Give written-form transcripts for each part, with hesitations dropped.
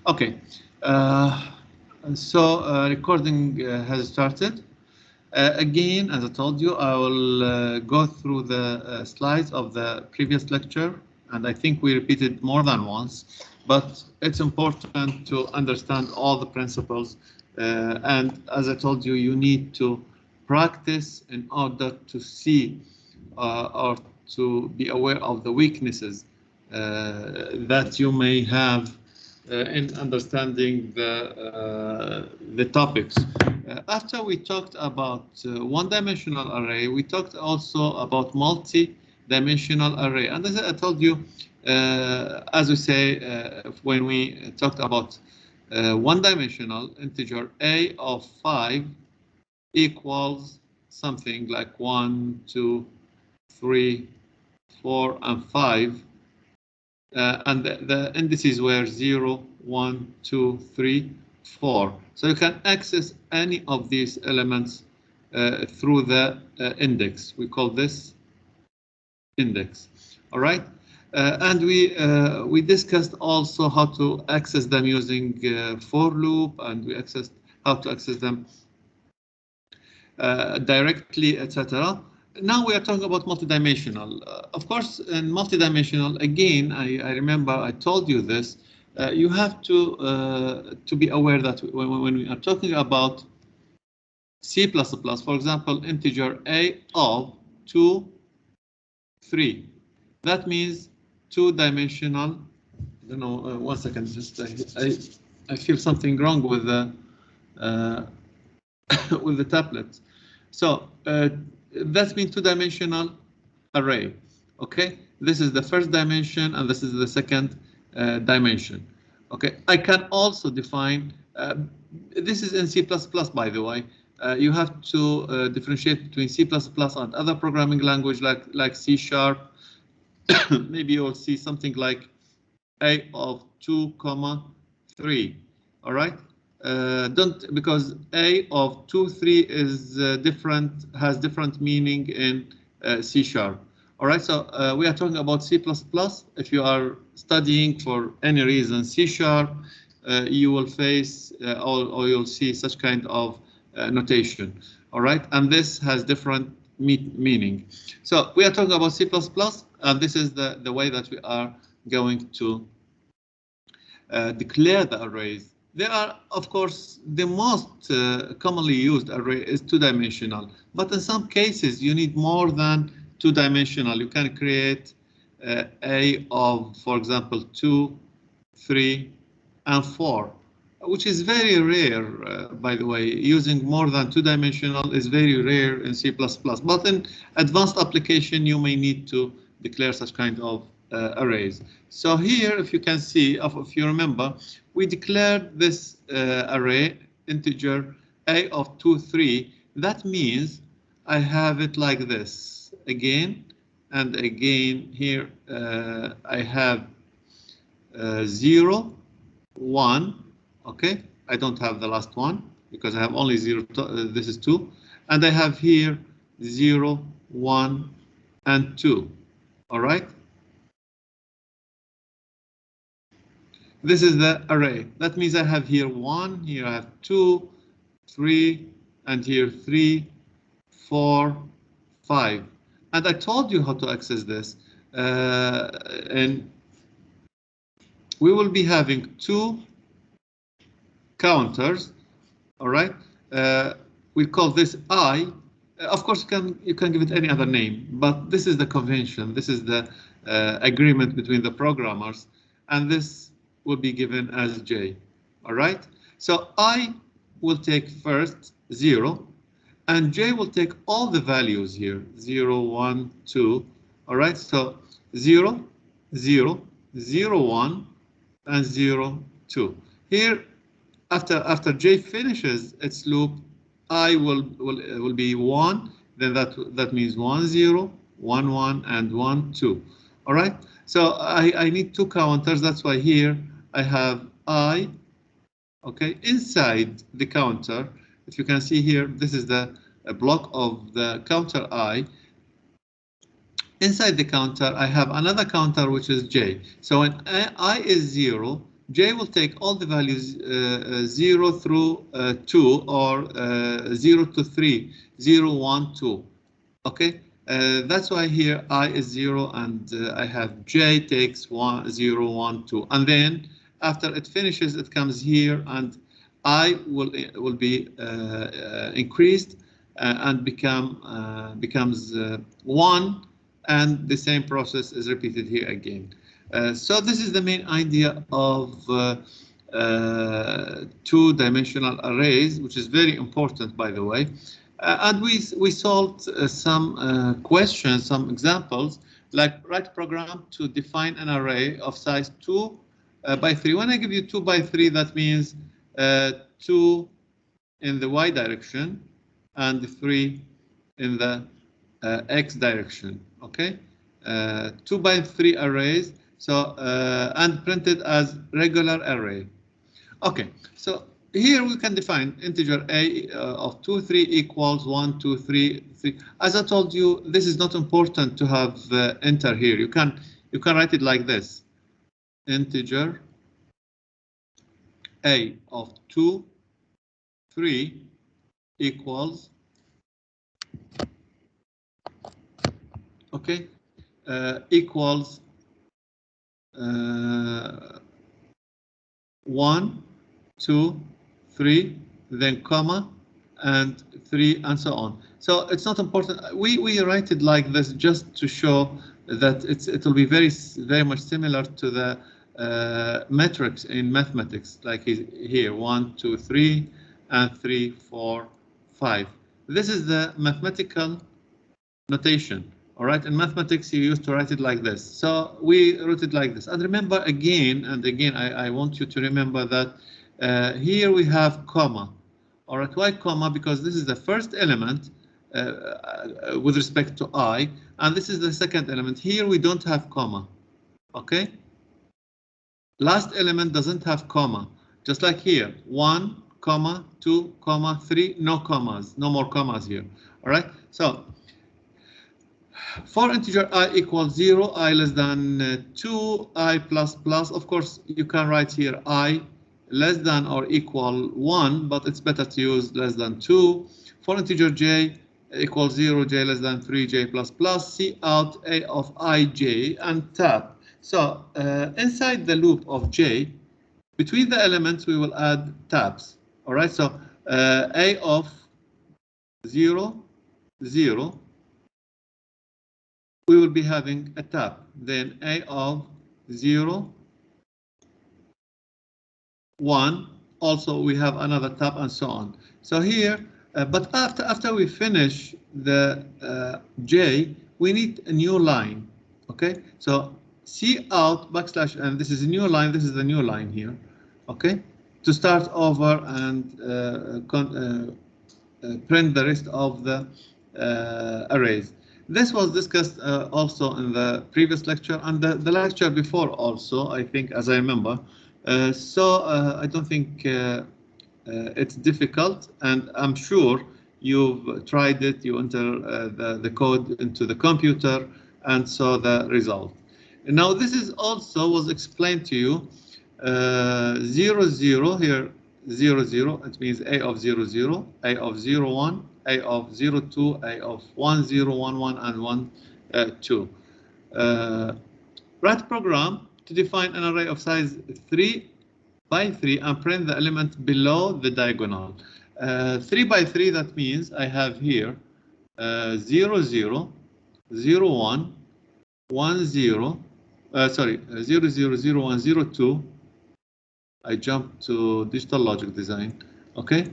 Okay, recording has started. Again, as I told you, I will go through the slides of the previous lecture, and I think we repeated more than once, but it's important to understand all the principles. And as I told you, you need to practice in order to see or to be aware of the weaknesses that you may have in understanding the topics. After we talked about one-dimensional array, we talked also about multi-dimensional array. And as I told you, as we say when we talked about one-dimensional integer a of 5 equals something like 1, 2, 3, 4, and 5. And the indices were 0, 1, 2, 3, 4. So you can access any of these elements through the index. We call this index. All right. And we discussed also how to access them using for loop, and we accessed how to access them directly, etc. Now we are talking about multidimensional. Of course, in multidimensional, again, I remember I told you this. You have to be aware that when we are talking about C++, for example, integer a of 2, 3. That means two-dimensional. I don't know. 1 second. Just I feel something wrong with the with the tablet. So that's mean two-dimensional array. Okay, this is the first dimension and this is the second dimension. Okay, I can also define this is in C++, by the way. You have to differentiate between C++ and other programming language like C#. Maybe you'll see something like a of 2, 3. All right. Don't, because a of 2, 3 is different, has different meaning in C#. All right, so we are talking about C++. If you are studying for any reason C#, you will face or you'll see such kind of notation. All right, and this has different meaning. So we are talking about C++, and this is the way that we are going to declare the arrays. There are, of course, the most commonly used array is two-dimensional, but in some cases you need more than two-dimensional. You can create a of, for example, 2, 3, and 4, which is very rare, by the way. Using more than two-dimensional is very rare in C++, but in advanced application you may need to declare such kind of arrays. So here, if you can see, if you remember, we declared this array integer a of 2, 3. That means I have it like this again and again. Here I have 0, 1. Okay, I don't have the last one because I have only 0. This is 2, and I have here 0, 1, and 2. All right. This is the array. That means I have here 1, here I have 2, 3, and here 3, 4, 5. And I told you how to access this. And we will be having 2 counters. All right. We call this I. Of course, you can give it any other name, but this is the convention. This is the agreement between the programmers, and this will be given as J. All right. So I will take first 0, and J will take all the values here 0, 1, 2. All right. So 0, 0, 0, 1, and 0, 2. Here, after J finishes its loop, I will be 1. Then that means 1, 0, 1, 1, and 1, 2. All right. So I need 2 counters. That's why here I have I. Okay, inside the counter, if you can see here, this is the block of the counter I. Inside the counter, I have another counter which is J. So when I is 0, J will take all the values 0 through 2 or 0 to 3, 0, 1, 2. Okay, that's why here I is 0 and I have J takes 1, 0, 1, 2. And then after it finishes, it comes here and I will be increased and becomes 1, and the same process is repeated here again. So this is the main idea of two-dimensional arrays, which is very important, by the way. And we solved some questions, some examples, like write a program to define an array of size 2 by 3. When I give you 2 by 3, that means 2 in the y direction and 3 in the x direction. Okay, 2 by 3 arrays. So and printed as regular array. Okay, so here we can define integer a of 2, 3 equals 1, 2, 3, 3. As I told you, this is not important to have enter here. You can write it like this: integer a of 2, 3 equals, okay, equals 1, 2, 3, then comma, and 3, and so on. So it's not important. We write it like this just to show that it will be very much similar to the metrics in mathematics, like here 1, 2, 3, and 3, 4, 5. This is the mathematical notation. All right, in mathematics, you used to write it like this. So we wrote it like this. And remember again and again, I want you to remember that here we have comma. All right, why comma? Because this is the first element with respect to I, and this is the second element. Here we don't have comma. Okay. Last element doesn't have comma. Just like here, 1, comma, 2, comma, 3, no commas, no more commas here. All right. So for integer I equals 0, I less than 2, I plus plus. Of course, you can write here I less than or equal 1, but it's better to use less than 2. For integer j equals 0, j less than 3, j plus plus. See out a of ij and tab. So inside the loop of j, between the elements, we will add tabs. All right, so a of 0, 0. We will be having a tab, then a of 0, 1, also we have another tab, and so on. So here, but after we finish the j, we need a new line. Okay, so C out backslash, and this is a new line, this is the new line here. Okay, to start over and print the rest of the arrays. This was discussed also in the previous lecture and the lecture before also, I think, as I remember. So I don't think it's difficult, and I'm sure you've tried it. You enter the code into the computer and saw the result. Now this is also was explained to you. 0, 0 here, 0, 0. It means a of 0, 0, a of 0, 1. A of 0, 2, A of 1, 0, 1, 1, and 1, 2. Write program to define an array of size 3 by 3 and print the element below the diagonal. 3 by 3, that means I have here 0, 0, 0, 1, 1, 0, 0, 0, 0, 1, 0, 2. I jumped to digital logic design. Okay,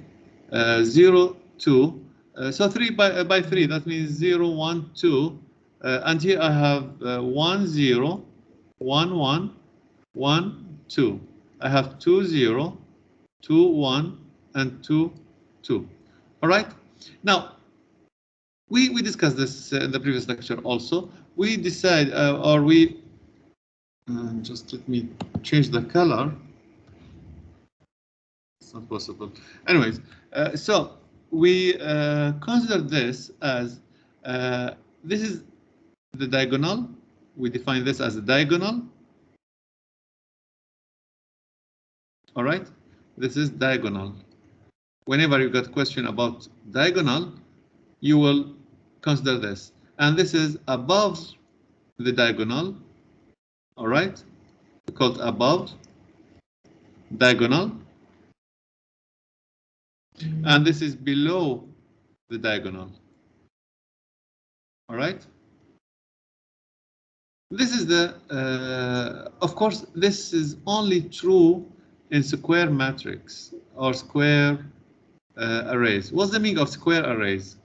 0, 2. So 3 by 3, that means 0, 1, 2. And here I have 1, 0, 1, 1, 1, 2. I have 2, 0, 2, 1, and 2, 2. All right. Now, we discussed this in the previous lecture also. We decide, just let me change the color. It's not possible. Anyways, so we consider this as this is the diagonal. We define this as a diagonal. All right, this is diagonal. Whenever you got a question about diagonal, you will consider this. And this is above the diagonal. All right, called above diagonal. And this is below the diagonal. All right. This is the, of course, this is only true in square matrix or square arrays. What's the meaning of square arrays?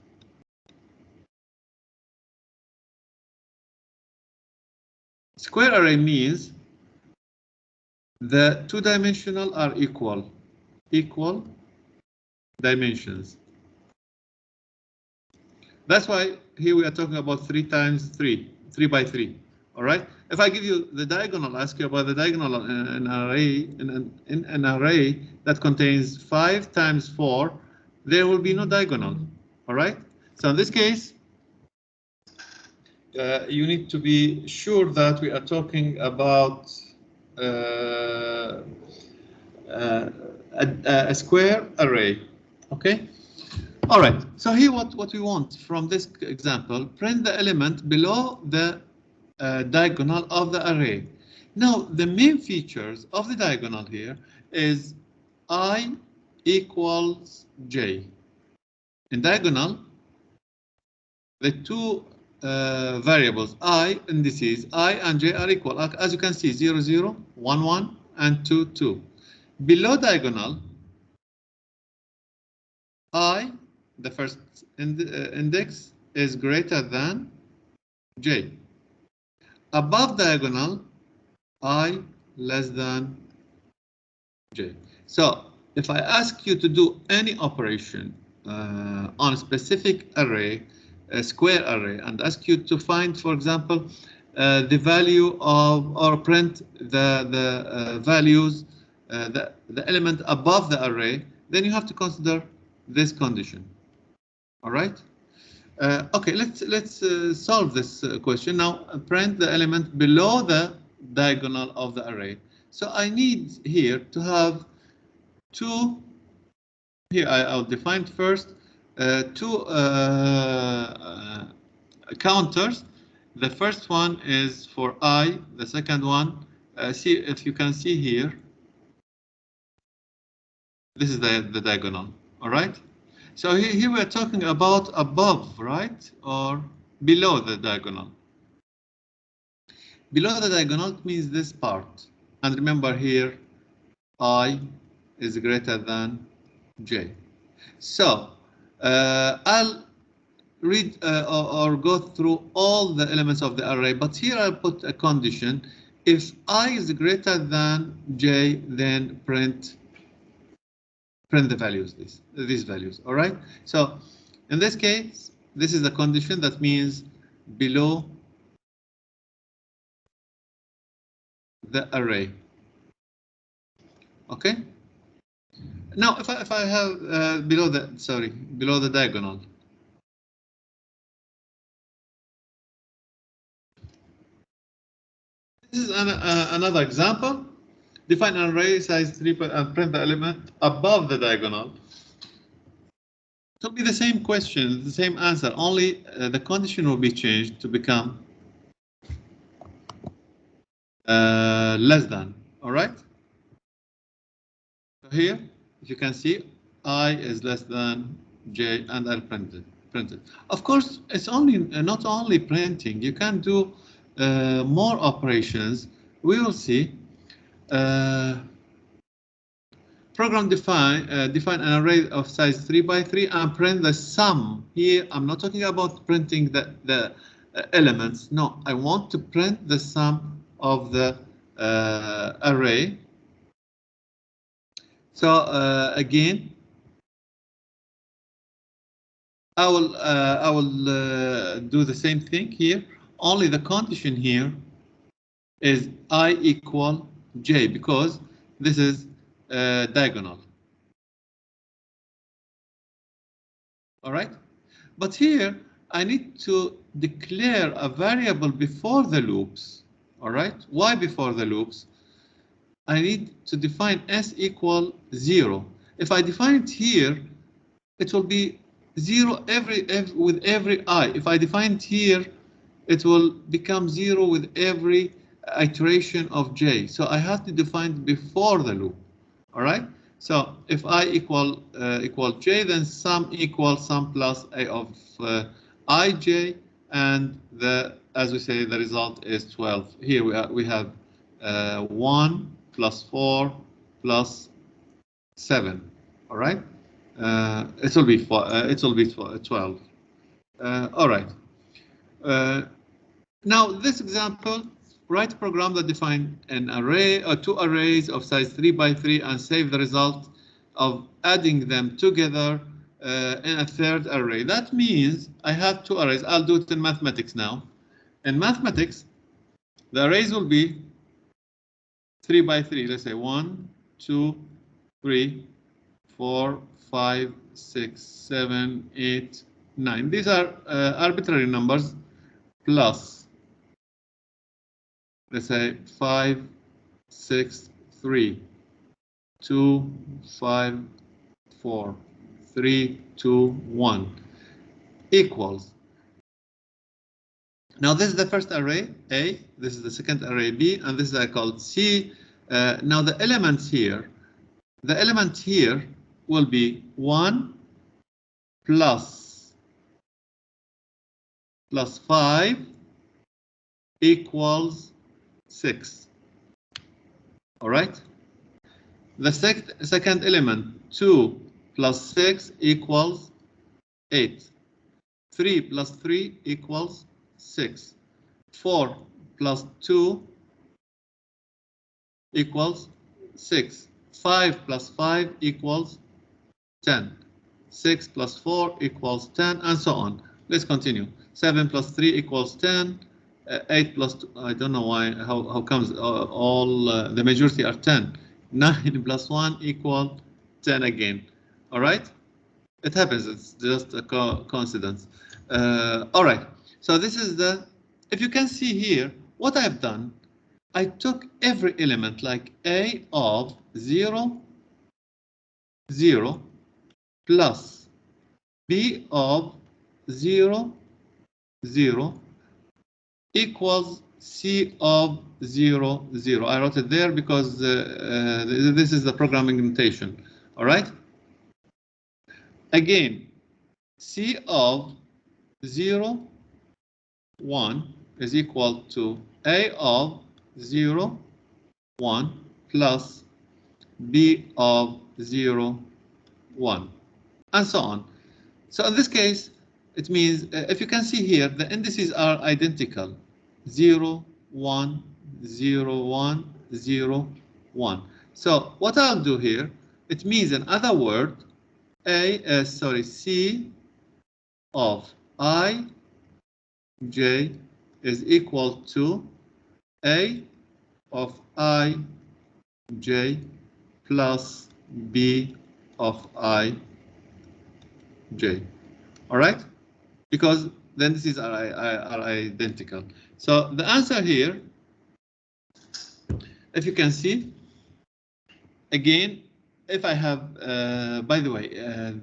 Square array means the two-dimensional are equal dimensions. That's why here we are talking about 3 times 3 by 3. All right. If I give you the diagonal, ask you about the diagonal in an array, in an array that contains 5 times 4, there will be no diagonal. All right. So in this case, you need to be sure that we are talking about a square array. Okay. All right. So here, what we want from this example, print the element below the diagonal of the array. Now, the main features of the diagonal here is I equals j. In diagonal, the two variables I indices I and j are equal. As you can see, 0, 0, 1, 1, and 2, 2. Below diagonal, I, the first index, is greater than j. Above diagonal, I less than j. So if I ask you to do any operation on a specific array, a square array, and ask you to find, for example, the value of, or print the values, the element above the array, then you have to consider this condition. All right. Okay, let's solve this question now. Print the element below the diagonal of the array. So I need here to have two. Here I'll define first two counters. The first one is for I. The second one, see if you can see here. This is the diagonal. All right. So here we're talking about above, right, or below the diagonal. Below the diagonal means this part. And remember here, I is greater than j. So I'll read or go through all the elements of the array, but here I'll put a condition. If I is greater than j, then print the values, these values. All right. So in this case, this is the condition. That means below the array. Okay. Now, if I have below the diagonal. This is another example. Define an array size 3 and print the element above the diagonal. It will be the same question, the same answer, only the condition will be changed to become less than. All right. So here, if you can see, I is less than j, and I'll print it. Of course, it's only not only printing. You can do more operations. We will see. Program define an array of size 3 by 3 and print the sum. Here, I'm not talking about printing the elements. No, I want to print the sum of the array. So again, I will do the same thing here. Only the condition here is I equal j, because this is diagonal. All right. But here I need to declare a variable before the loops. All right. Why before the loops? I need to define s equal 0. If I define it here, it will be 0 with every I. If I define it here, it will become 0 with every iteration of j. So I have to define it before the loop. All right. So if I equal j, then sum equals sum plus a of ij, and as we say, the result is 12. Here we have 1 plus 4 plus 7. All right. It will be 12. All right. Now this example, write a program that define an array or two arrays of size 3 by 3 and save the result of adding them together in a third array. That means I have two arrays. I'll do it in mathematics now. In mathematics, the arrays will be 3 by 3. Let's say 1, 2, 3, 4, 5, 6, 7, 8, 9. These are arbitrary numbers plus, let's say 5, 6, 3, 2, 5, 4, 3, 2, 1 equals. Now this is the first array A, this is the second array B, and this is I called C. Now the elements here, will be 1 plus 5 equals 6. All right. The second element, 2 plus 6 equals 8. 3 plus 3 equals 6. 4 plus 2 equals 6. 5 plus 5 equals 10. 6 plus 4 equals 10, and so on. Let's continue. 7 plus 3 equals 10. 8 plus 2, I don't know why, how comes the majority are 10. 9 plus 1 equal 10 again. All right? It happens, it's just a coincidence. All right, so this is if you can see here, what I've done, I took every element like A of 0, 0, plus B of 0, 0, equals C of 0, 0. I wrote it there because this is the programming notation. All right. Again, C of 0, 1 is equal to A of 0, 1 plus B of 0, 1, and so on. So in this case, it means if you can see here, the indices are identical. 0, 1, 0, 1, 0, 1. So what I'll do here, it means in other words, C of I j is equal to A of I j plus B of I j. All right, because the indices are identical. So the answer here, if you can see, again, if I have, by the way,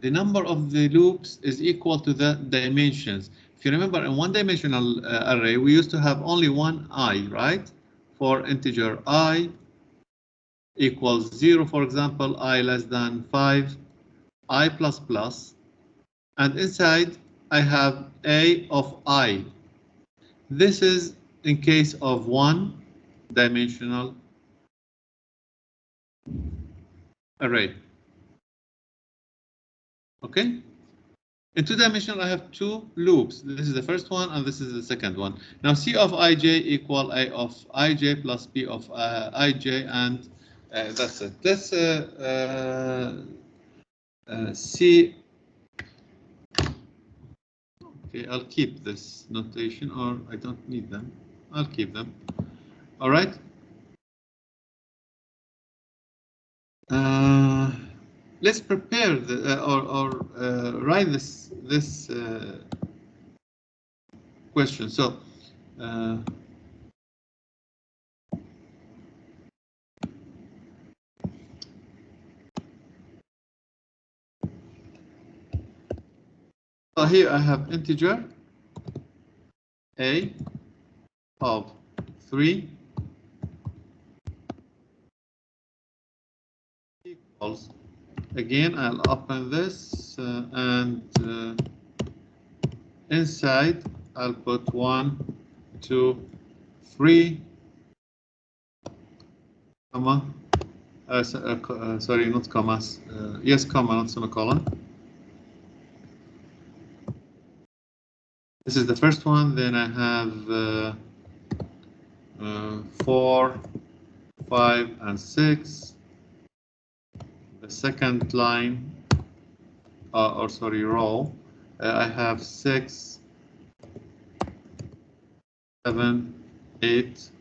the number of the loops is equal to the dimensions. If you remember, in one-dimensional array, we used to have only one I, right? For integer I equals 0, for example, I less than 5, I plus plus, and inside I have A of I. This is in case of one-dimensional array. Okay? In two-dimensional, I have two loops. This is the first one, and this is the second one. Now, C of ij equal A of ij plus B of ij, and that's it. Let's see. Okay, I'll keep this notation, or I don't need them. I'll keep them. All right. Let's prepare the write this question. So So here I have integer a of 3 equals, again I'll open this and inside I'll put 1, 2, 3, comma, sorry, not commas, yes, comma, not semicolon. This is the first one, then I have 4, 5, and 6. The second line, or sorry, row, I have 6, 7, 8,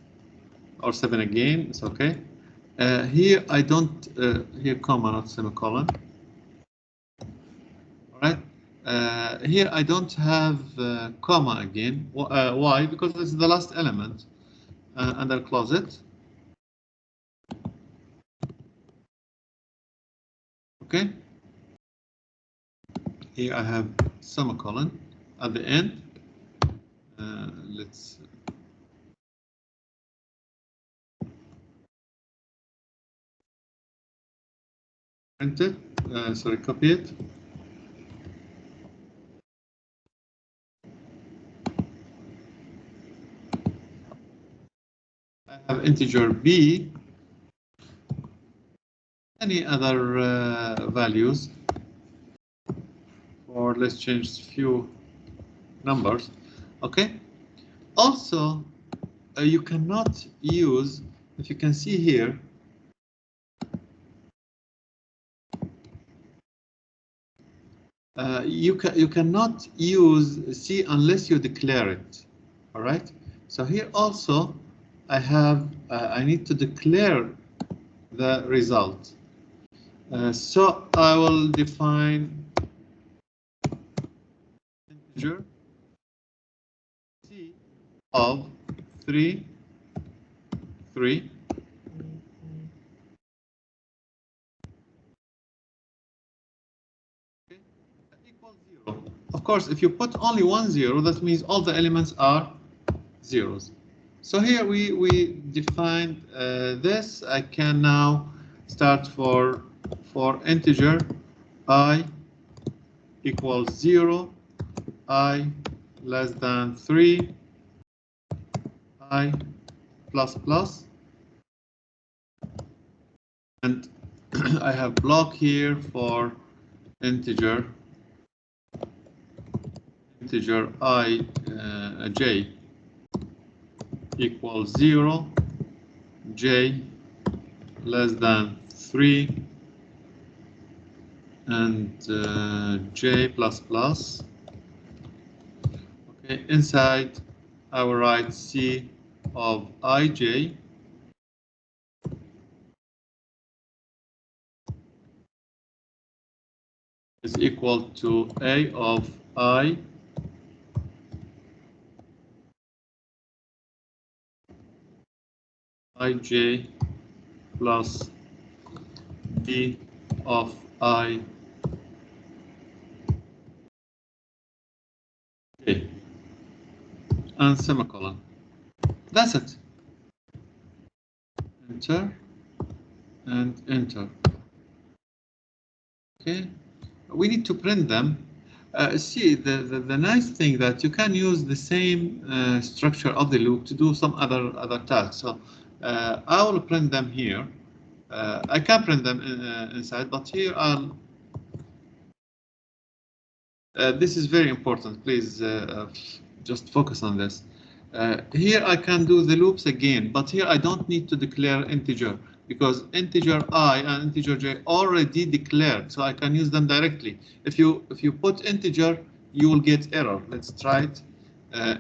or 7 again, it's okay. Here I don't, here comma, not semicolon. All right. Here I don't have comma again. Why? Because this is the last element, and I'll close it. Okay. Here I have semicolon at the end. Let's print it. Sorry, copy it. I have integer b. Any other values? Or let's change few numbers. Okay. Also, you cannot use, if you can see here, you cannot use C unless you declare it. All right. So here also, I need to declare the result. So I will define integer C of 3, 3. Okay, equals 0. Of course, if you put only 1 0, that means all the elements are zeros. So here we defined this. I can now start for integer I equals 0, I less than 3, I plus plus, and I have block here for integer I j equals 0, j less than 3, and j plus plus. Okay, inside I will write C of ij is equal to A of I ij plus B of I j and semicolon. That's it. Enter and enter. Okay, we need to print them. See, the nice thing that you can use the same structure of the loop to do some other tasks. So I will print them here. I can print them inside, but here I'll. This is very important. Please just focus on this. Here I can do the loops again, but here I don't need to declare integer because integer I and integer j already declared, so I can use them directly. If you put integer, you will get error. Let's try it.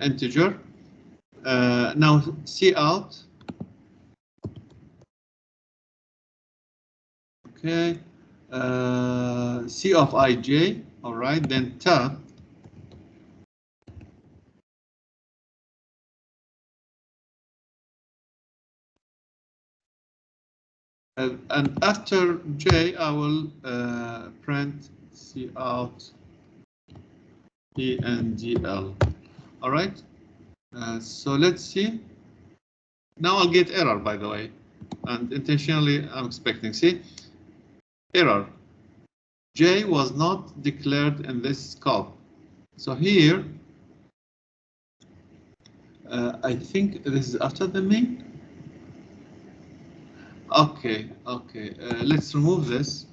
Integer. Now C out. Okay. C of ij. All right. Then tab. And after j, I will print C out ENGL. All right. So let's see. Now I'll get error, by the way, and intentionally I'm expecting. See, error. J was not declared in this scope. So here, I think this is after the main. Okay. Let's remove this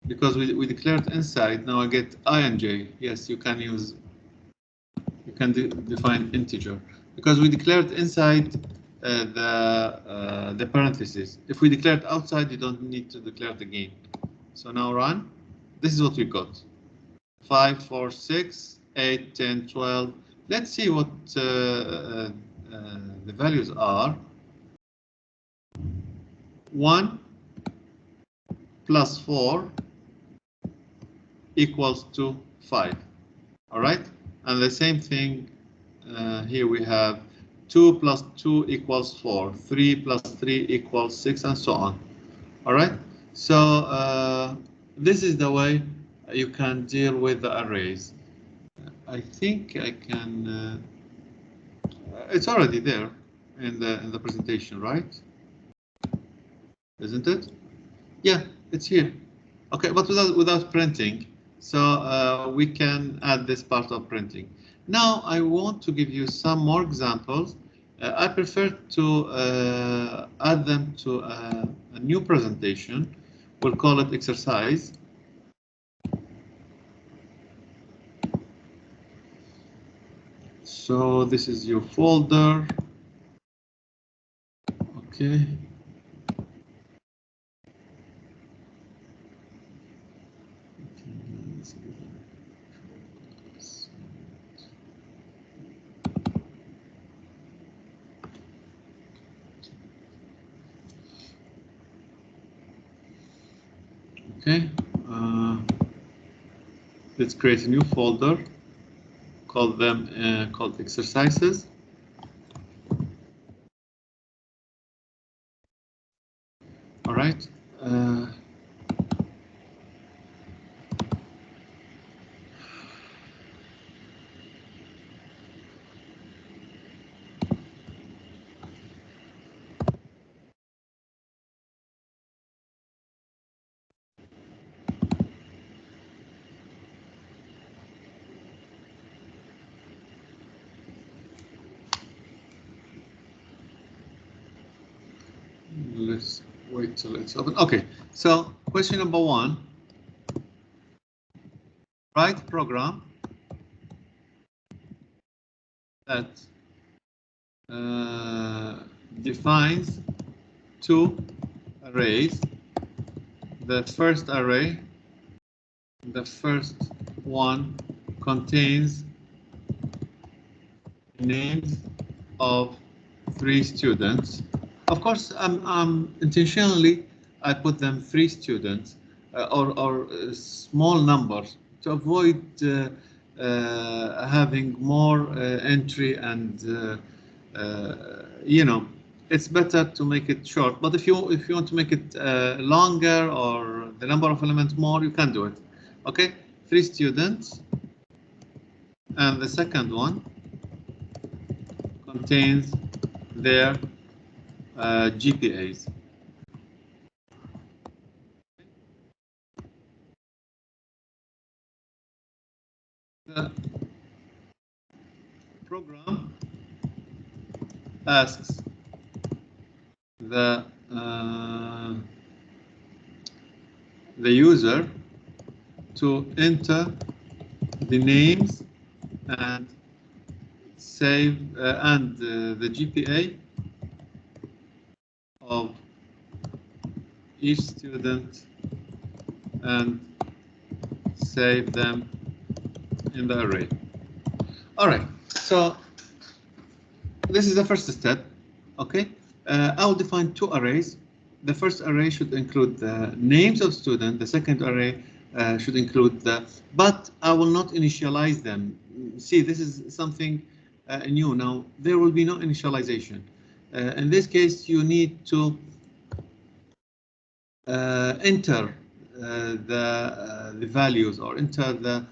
because we declared inside. Now I get I and J. Yes, you can use. You can define integer because we declared inside the parentheses. If we declared outside, you don't need to declare it again. So now run. This is what we got. 5, 4, 6, 8, 10, 12. Let's see what the values are. 1 plus 4 equals to 5. All right. And the same thing here we have 2 plus 2 equals 4, 3 plus 3 equals 6, and so on. All right. So this is the way you can deal with the arrays. I think I can. It's already there in the presentation, right? Isn't it? Yeah, it's here. Okay, but without printing. So we can add this part of printing. Now I want to give you some more examples. I prefer to add them to a new presentation. We'll call it exercise. So this is your folder. Okay. Okay, let's create a new folder. Call them called exercises. All right. Let's wait till it's open. Okay, so question number 1. Write a program that defines 2 arrays. The first array, the first one contains names of 3 students. Of course, intentionally I put them 3 students or small numbers to avoid having more entry, and you know, it's better to make it short. But if you want to make it longer or the number of elements more, you can do it. Okay, 3 students, and the second one contains their GPAs. The program asks the user to enter the names and save and the GPA of each student and save them in the array. All right, so this is the first step. Okay, I will define 2 arrays. The first array should include the names of students. The second array should include but I will not initialize them. See, this is something new. Now there will be no initialization. In this case, you need to enter the values, or enter the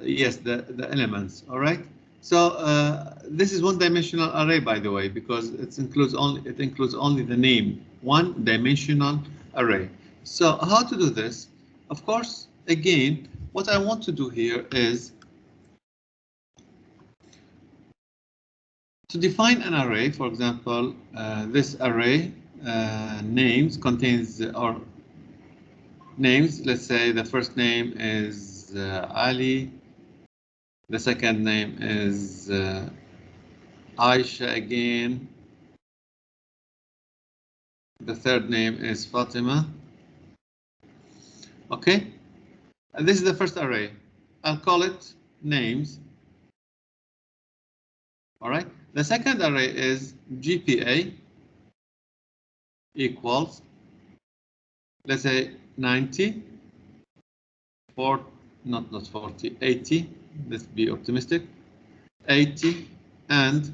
yes, the elements. All right. So this is one-dimensional array, by the way, because it includes only the name. One-dimensional array. So how to do this? Of course, again, what I want to do here is to define an array. For example, this array names contains or names. Let's say the first name is Ali. The second name is Aisha again. The third name is Fatima. Okay, and this is the first array. I'll call it names. All right. The second array is GPA equals, let's say 90, not 40, 80. Let's be optimistic. 80 and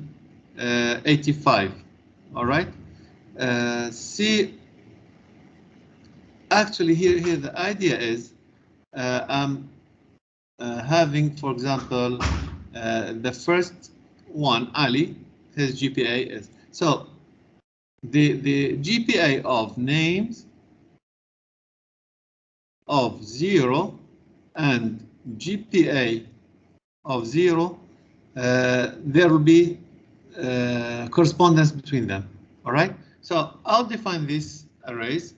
85. All right. See, actually here the idea is I'm having, for example, the first one, Ali, his GPA is, so the GPA of names of 0 and GPA of 0, there will be correspondence between them. All right, so I'll define these arrays.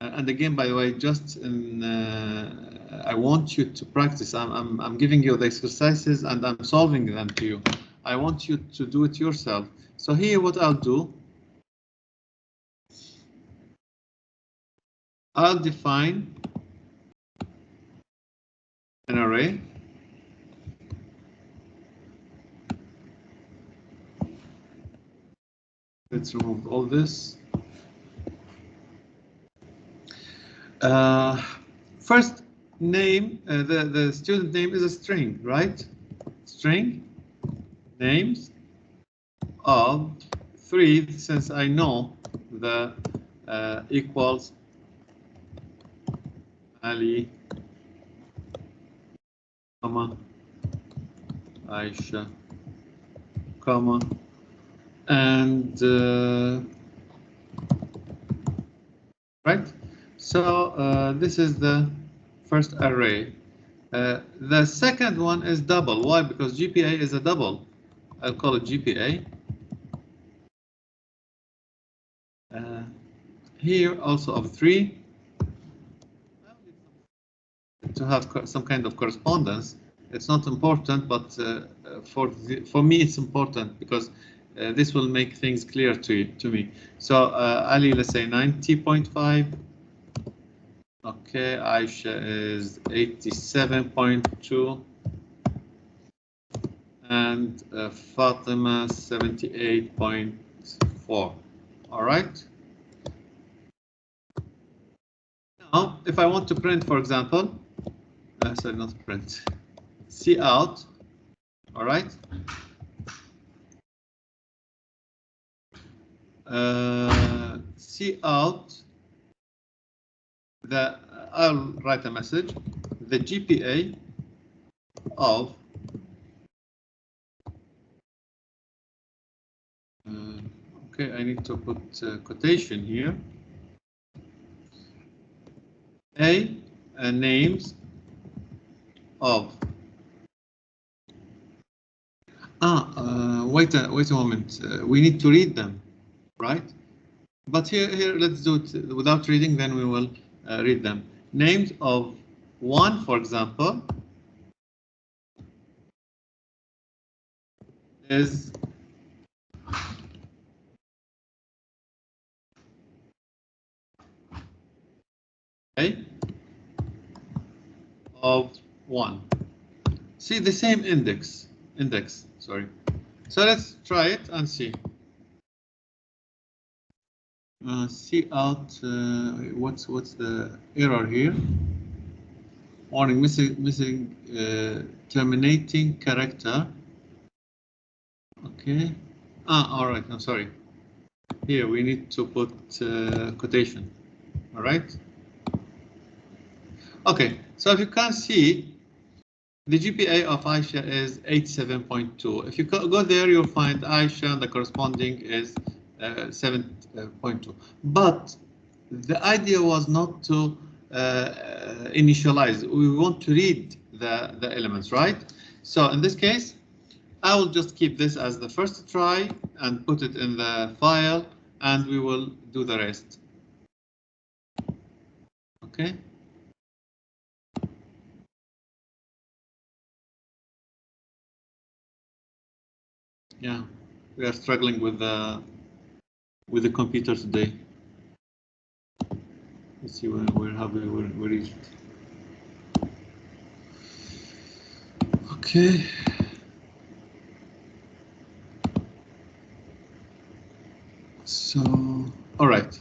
And again, by the way, just I want you to practice. I'm giving you the exercises and I'm solving them to you. I want you to do it yourself. So here, what I'll do, I'll define an array. Let's remove all this. First name, the student name is a string, right? String names of 3, since I know the equals Ali, comma, Aisha, comma, and right. So this is the first array. The second one is double. Why? Because GPA is a double. I'll call it GPA. Here also of 3. To have some kind of correspondence. It's not important, but for me it's important because this will make things clear to me. So Ali, let's say 90.5. Okay, Aisha is 87.2. And Fatima 78.4. All right. Now, if I want to print, for example, sorry, not print, see out. All right. See out. I'll write a message. The GPA of okay, I need to put quotation here. Names of wait a moment. We need to read them, right? But here let's do it without reading. Then we will read them. Names of 1, for example, is of 1. See the same index. Sorry. So let's try it and see. See out. What's the error here? Warning: missing terminating character. Okay. All right. I'm sorry. Here we need to put quotation. All right. Okay, so if you can see, the GPA of Aisha is 87.2. If you go there, you'll find Aisha and the corresponding is 7.2. But the idea was not to initialize. We want to read the elements, right? So in this case, I will just keep this as the first try and put it in the file, and we will do the rest. Okay. Yeah, we are struggling with the computer today. Let's see where have we reached. Okay. So, all right.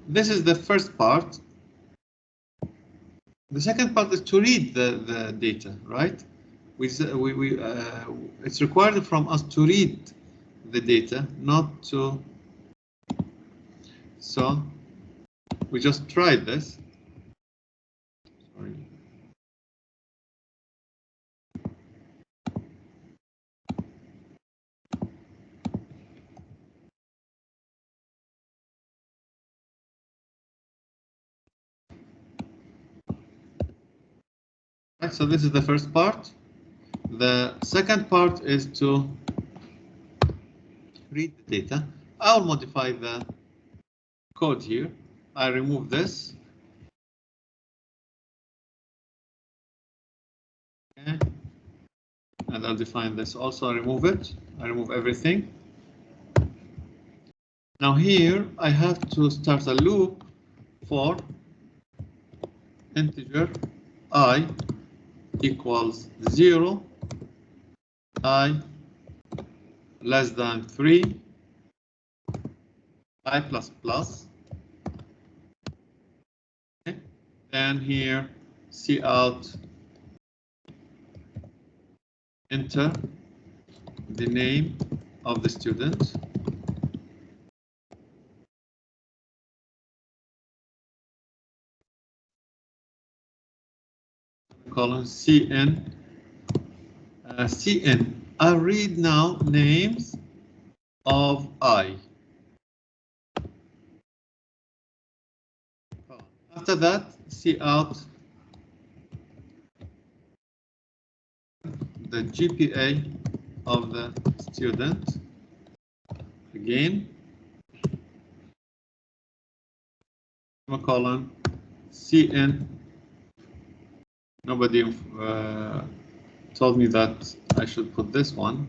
This is the first part. The second part is to read the data, right? It's required from us to read the data, not to. So we just tried this. Sorry. Right, so this is the first part. The second part is to read the data. I'll modify the code here. I remove this. Okay. And I'll define this also. I remove it. I remove everything. Now here I have to start a loop for integer I equals 0, I less than 3, I plus plus. Okay. And here cout enter the name of the student. Colon cn. Cn. I read now names of I. After that, cout the GPA of the student. Again, colon cn. Nobody told me that I should put this one.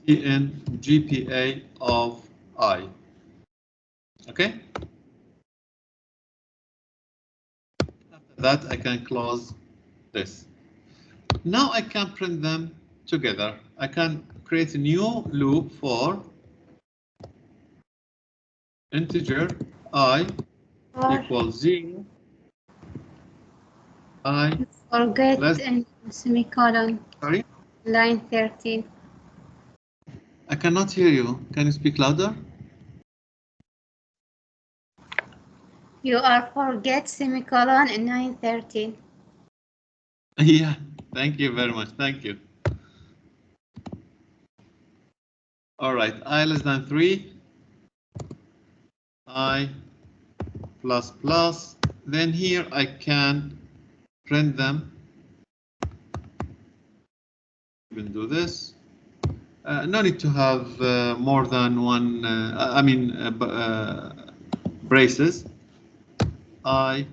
cn GPA of I. Okay. After that, I can close this. Now I can print them together. I can create a new loop for integer I equals 0. I forget and semicolon. Sorry? Line 13. I cannot hear you. Can you speak louder? You are forget semicolon in line 13. Yeah, thank you very much. Thank you. All right, I less than 3. I plus plus. Then here I can print them. Even do this. No need to have more than one. Braces. I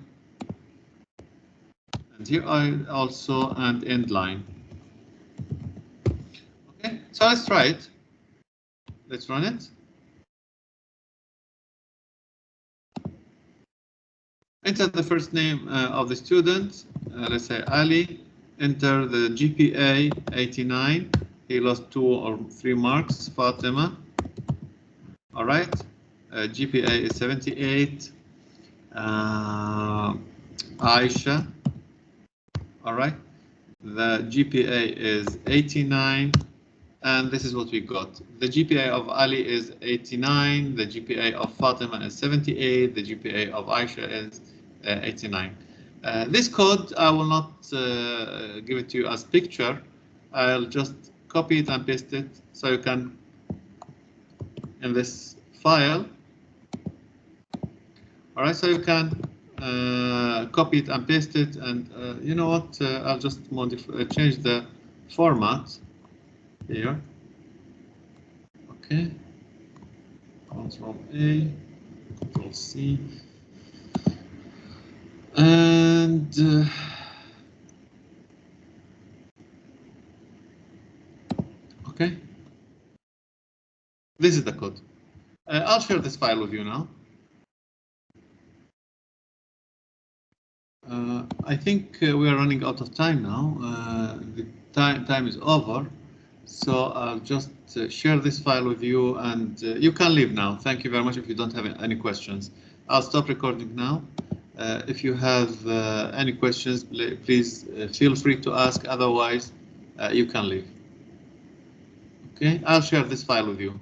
and here I also and end line. Okay, so let's try it. Let's run it. Enter the first name of the student. Let's say Ali. Enter the GPA 89. He lost 2 or 3 marks. Fatima. All right. GPA is 78. Aisha. All right. The GPA is 89. And this is what we got. The GPA of Ali is 89, the GPA of Fatima is 78, the GPA of Aisha is 89. This code, I will not give it to you as picture. I'll just copy it and paste it so you can, in this file. All right, so you can copy it and paste it, and you know what? I'll just change the format here. Okay. Control A, Control C, and okay. This is the code. I'll share this file with you now. I think we are running out of time now. The time is over, so I'll just share this file with you, and you can leave now. Thank you very much. If you don't have any questions, I'll stop recording now. If you have any questions, please feel free to ask. Otherwise, you can leave. Okay, I'll share this file with you.